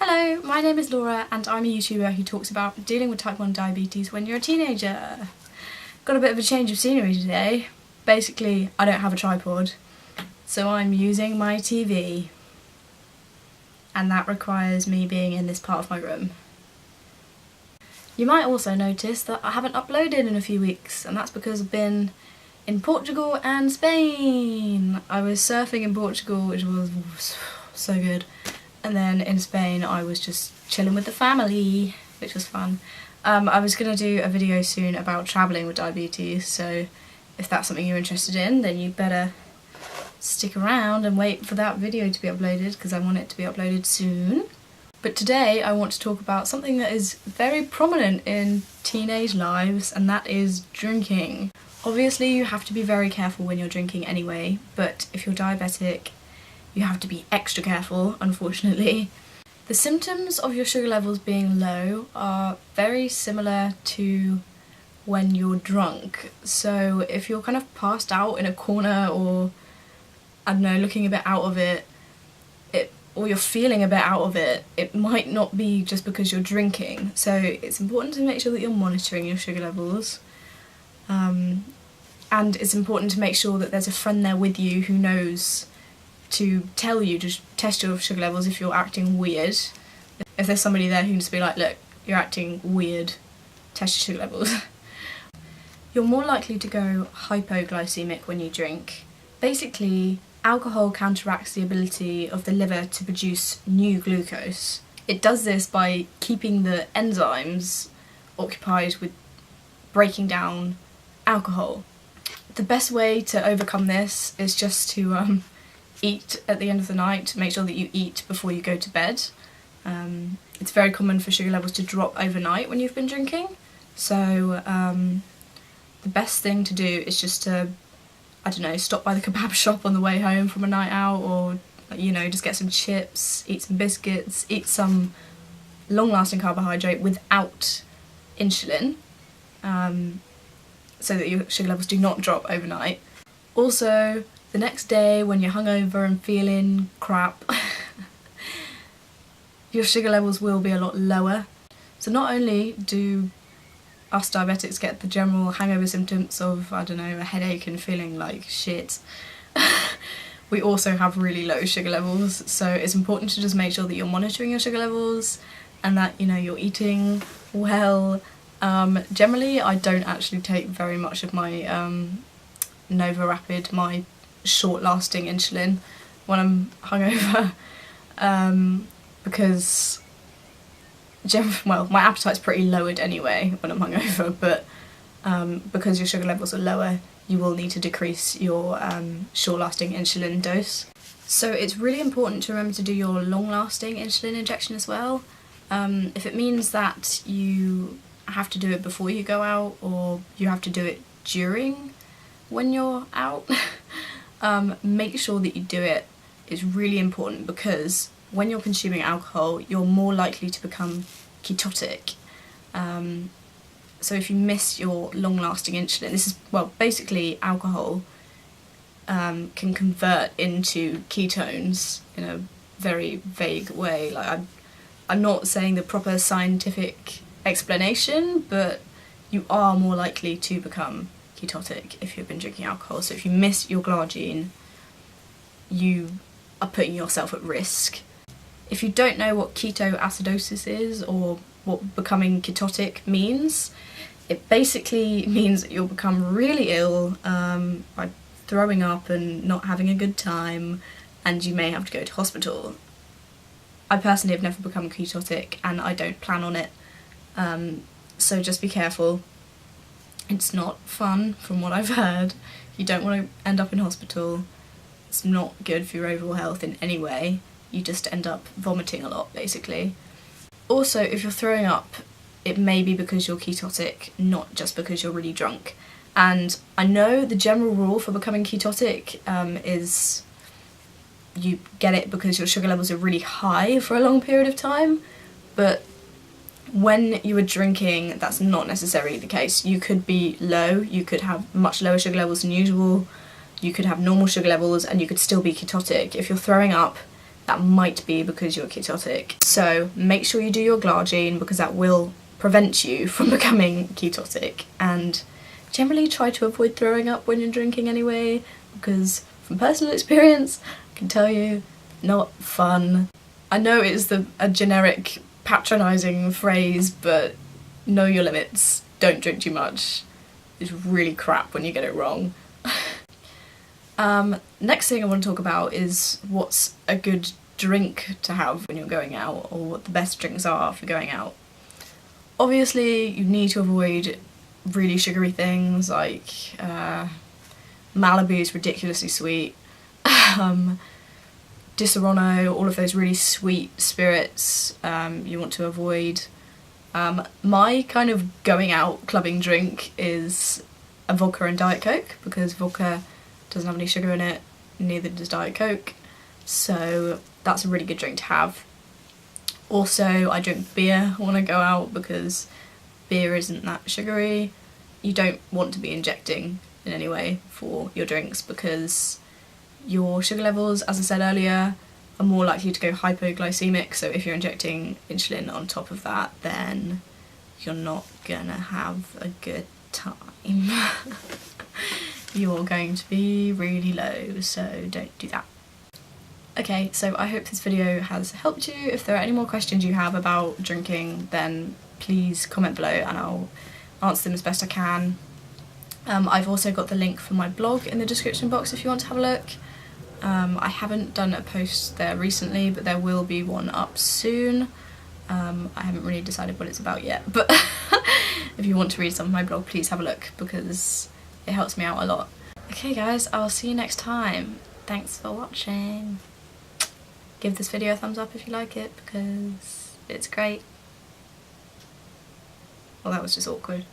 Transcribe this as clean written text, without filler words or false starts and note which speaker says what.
Speaker 1: Hello, my name is Laura and I'm a YouTuber who talks about dealing with type 1 diabetes when you're a teenager. Got a bit of a change of scenery today. Basically, I don't have a tripod, so I'm using my TV. And that requires me being in this part of my room. You might also notice that I haven't uploaded in a few weeks, and that's because I've been in Portugal and Spain. I was surfing in Portugal, which was so good. And then in Spain I was just chilling with the family, which was fun. I was going to do a video soon about travelling with diabetes, so if that's something you're interested in, then you better stick around and wait for that video to be uploaded, because I want it to be uploaded soon. But today I want to talk about something that is very prominent in teenage lives, and that is drinking. Obviously you have to be very careful when you're drinking anyway, but if you're diabetic you have to be extra careful, unfortunately. The symptoms of your sugar levels being low are very similar to when you're drunk. So if you're kind of passed out in a corner, or I don't know, looking a bit out of it, or you're feeling a bit out of it, it might not be just because you're drinking. So it's important to make sure that you're monitoring your sugar levels. And it's important to make sure that there's a friend there with you who knows to tell you to test your sugar levels if you're acting weird. If there's somebody there who can just be like, look, you're acting weird, test your sugar levels. You're more likely to go hypoglycemic when you drink. Basically, alcohol counteracts the ability of the liver to produce new glucose. It does this by keeping the enzymes occupied with breaking down alcohol. The best way to overcome this is just to eat at the end of the night. Make sure that you eat before you go to bed. It's very common for sugar levels to drop overnight when you've been drinking, so the best thing to do is just to, I don't know, stop by the kebab shop on the way home from a night out, or, you know, just get some chips, eat some biscuits, eat some long-lasting carbohydrate without insulin, so that your sugar levels do not drop overnight. Also, the next day when you're hungover and feeling crap, your sugar levels will be a lot lower. So not only do us diabetics get the general hangover symptoms of, I don't know, a headache and feeling like shit, we also have really low sugar levels. So it's important to just make sure that you're monitoring your sugar levels and that, you know, you're eating well. Generally I don't actually take very much of my Nova Rapid, my short-lasting insulin, when I'm hungover, because well, my appetite's pretty lowered anyway when I'm hungover, but because your sugar levels are lower, you will need to decrease your short-lasting insulin dose. So it's really important to remember to do your long-lasting insulin injection as well. If it means that you have to do it before you go out, or you have to do it during when you're out, make sure that you do it. Is really important, because when you're consuming alcohol you're more likely to become ketotic. So if you miss your long-lasting insulin, this is, well, basically alcohol can convert into ketones in a very vague way. Like, I'm not saying the proper scientific explanation, but you are more likely to become ketotic if you've been drinking alcohol. So if you miss your glargine, you are putting yourself at risk. If you don't know what ketoacidosis is, or what becoming ketotic means, it basically means that you'll become really ill by throwing up and not having a good time, and you may have to go to hospital. I personally have never become ketotic and I don't plan on it, so just be careful. It's not fun, from what I've heard. You don't want to end up in hospital. It's not good for your overall health in any way. You just end up vomiting a lot, basically. Also, if you're throwing up, it may be because you're ketotic, not just because you're really drunk. And I know the general rule for becoming ketotic is you get it because your sugar levels are really high for a long period of time, but when you were drinking, that's not necessarily the case. You could be low, you could have much lower sugar levels than usual, you could have normal sugar levels, and you could still be ketotic. If you're throwing up, that might be because you're ketotic. So make sure you do your glargine, because that will prevent you from becoming ketotic, and generally try to avoid throwing up when you're drinking anyway, because from personal experience I can tell you, not fun. I know it's a generic patronising phrase, but know your limits, don't drink too much. It's really crap when you get it wrong. Next thing I want to talk about is what's a good drink to have when you're going out, or what the best drinks are for going out. Obviously you need to avoid really sugary things like Malibu is ridiculously sweet, Disaronno, all of those really sweet spirits you want to avoid. My kind of going out clubbing drink is a vodka and Diet Coke, because vodka doesn't have any sugar in it, neither does Diet Coke, so that's a really good drink to have. Also, I drink beer when I go out because beer isn't that sugary. You don't want to be injecting in any way for your drinks, because your sugar levels, as I said earlier, are more likely to go hypoglycemic, so if you're injecting insulin on top of that, then you're not gonna have a good time. You're going to be really low, so don't do that. Okay, so I hope this video has helped you. If there are any more questions you have about drinking, then please comment below and I'll answer them as best I can. I've also got the link for my blog in the description box if you want to have a look. I haven't done a post there recently, but there will be one up soon. I haven't really decided what it's about yet, but if you want to read some of my blog, please have a look, because it helps me out a lot. Okay guys, I'll see you next time. Thanks for watching. Give this video a thumbs up if you like it, because it's great. Well, that was just awkward.